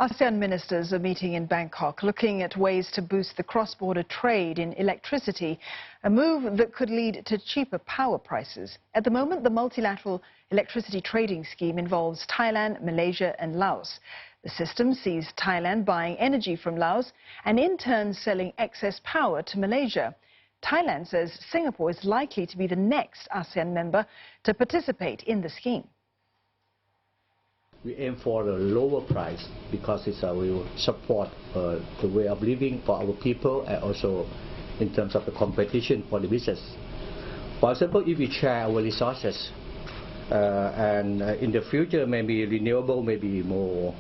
ASEAN ministers are meeting in Bangkok, looking at ways to boost the cross-border trade in electricity, a move that could lead to cheaper power prices. At the moment, the multilateral electricity trading scheme involves Thailand, Malaysia and Laos. The system sees Thailand buying energy from Laos and in turn selling excess power to Malaysia. Thailand says Singapore is likely to be the next ASEAN member to participate in the scheme. We aim for a lower price because it will support the way of living for our people and also in terms of the competition for the business. For example, if we share our resources and in the future maybe renewable may be more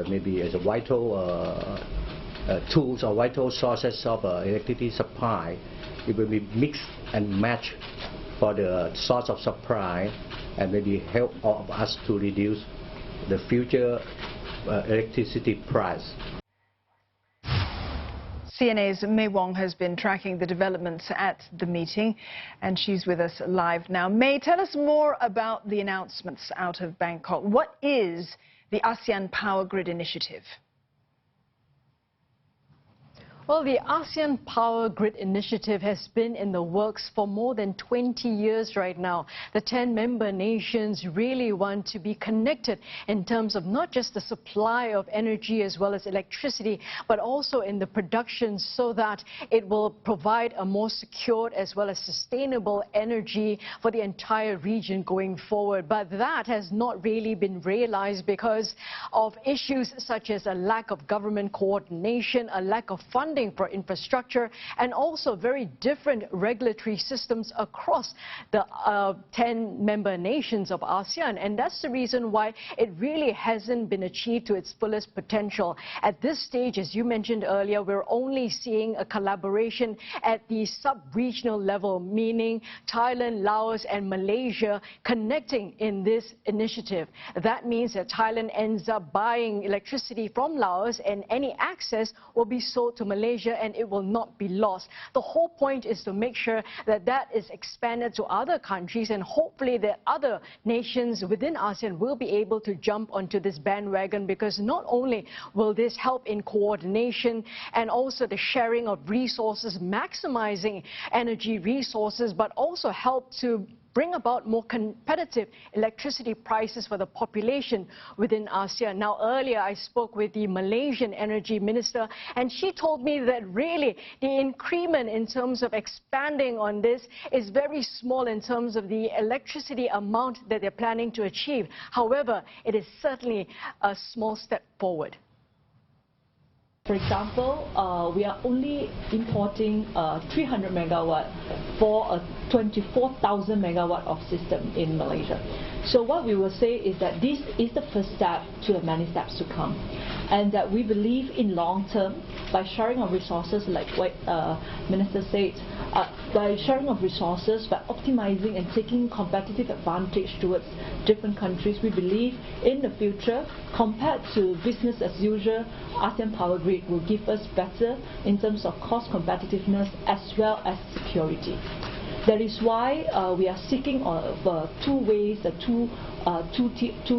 maybe as a vital tools or vital sources of electricity supply. It will be mixed and matched for the source of supply and maybe help all of us to reduce the future electricity price. CNA's Mei Wong has been tracking the developments at the meeting, and she's with us live now. Mei, tell us more about the announcements out of Bangkok. What is the ASEAN Power Grid Initiative? Well, the ASEAN Power Grid Initiative has been in the works for more than 20 years right now. The 10 member nations really want to be connected in terms of not just the supply of energy as well as electricity, but also in the production so that it will provide a more secured as well as sustainable energy for the entire region going forward. But that has not really been realized because of issues such as a lack of government coordination, a lack of funding for infrastructure, and also very different regulatory systems across the 10 member nations of ASEAN. And that's the reason why it really hasn't been achieved to its fullest potential. At this stage, as you mentioned earlier, we're only seeing a collaboration at the sub-regional level, meaning Thailand, Laos and Malaysia connecting in this initiative. That means that Thailand ends up buying electricity from Laos and any access will be sold to Malaysia and it will not be lost. The whole point is to make sure that that is expanded to other countries, and hopefully the other nations within ASEAN will be able to jump onto this bandwagon, because not only will this help in coordination and also the sharing of resources, maximizing energy resources, but also help to bring about more competitive electricity prices for the population within ASEAN. Now, earlier I spoke with the Malaysian Energy Minister, and she told me that really the increment in terms of expanding on this is very small in terms of the electricity amount that they're planning to achieve. However, it is certainly a small step forward. For example, we are only importing 300 megawatt for a 24,000 megawatt of system in Malaysia. So what we will say is that this is the first step to the many steps to come, and that we believe in long term, by sharing of resources, like what Minister said, by sharing of resources, by optimizing and taking competitive advantage towards different countries, we believe in the future, compared to business as usual, ASEAN Power Grid will give us better in terms of cost competitiveness as well as security. That is why we are seeking two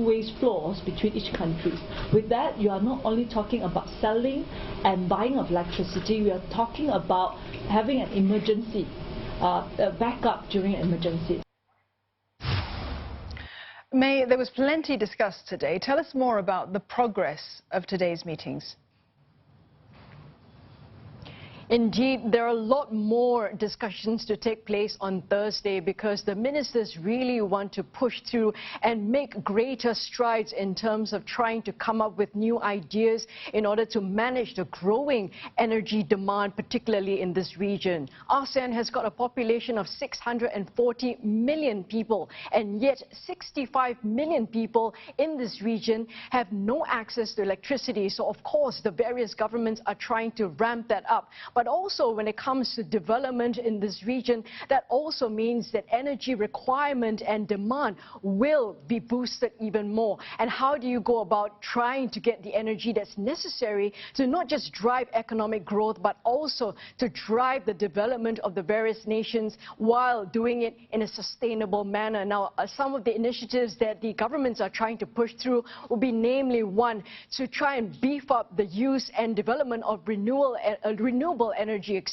ways floors between each country. With that, you are not only talking about selling and buying of electricity, we are talking about having an emergency, backup during an emergency. Mei, there was plenty discussed today. Tell us more about the progress of today's meetings. Indeed, there are a lot more discussions to take place on Thursday, because the ministers really want to push through and make greater strides in terms of trying to come up with new ideas in order to manage the growing energy demand, particularly in this region. ASEAN has got a population of 640 million people, and yet 65 million people in this region have no access to electricity. So, of course, the various governments are trying to ramp that up. but also when it comes to development in this region, that also means that energy requirement and demand will be boosted even more. And how do you go about trying to get the energy that's necessary to not just drive economic growth, but also to drive the development of the various nations while doing it in a sustainable manner? Now, some of the initiatives that the governments are trying to push through will be namely one, to try and beef up the use and development of renewable energy,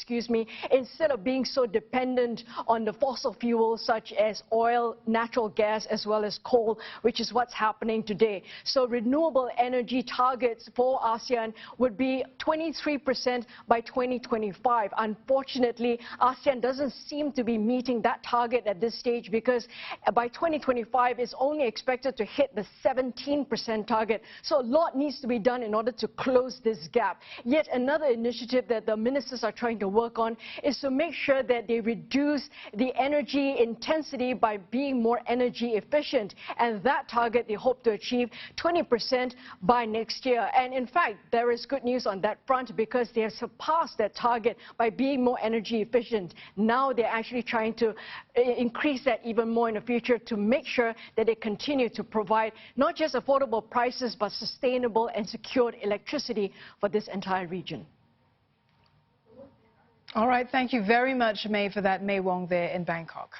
instead of being so dependent on the fossil fuels such as oil, natural gas, as well as coal, which is what's happening today. So renewable energy targets for ASEAN would be 23% by 2025. Unfortunately, ASEAN doesn't seem to be meeting that target at this stage, because by 2025 it's only expected to hit the 17% target. So a lot needs to be done in order to close this gap. Yet another initiative that the ministers are trying to work on is to make sure that they reduce the energy intensity by being more energy efficient. And that target they hope to achieve 20% by next year. And in fact, there is good news on that front, because they have surpassed that target by being more energy efficient. Now they're actually trying to increase that even more in the future to make sure that they continue to provide not just affordable prices, but sustainable and secured electricity for this entire region. All right, thank you very much, May, for that. May Wong there in Bangkok.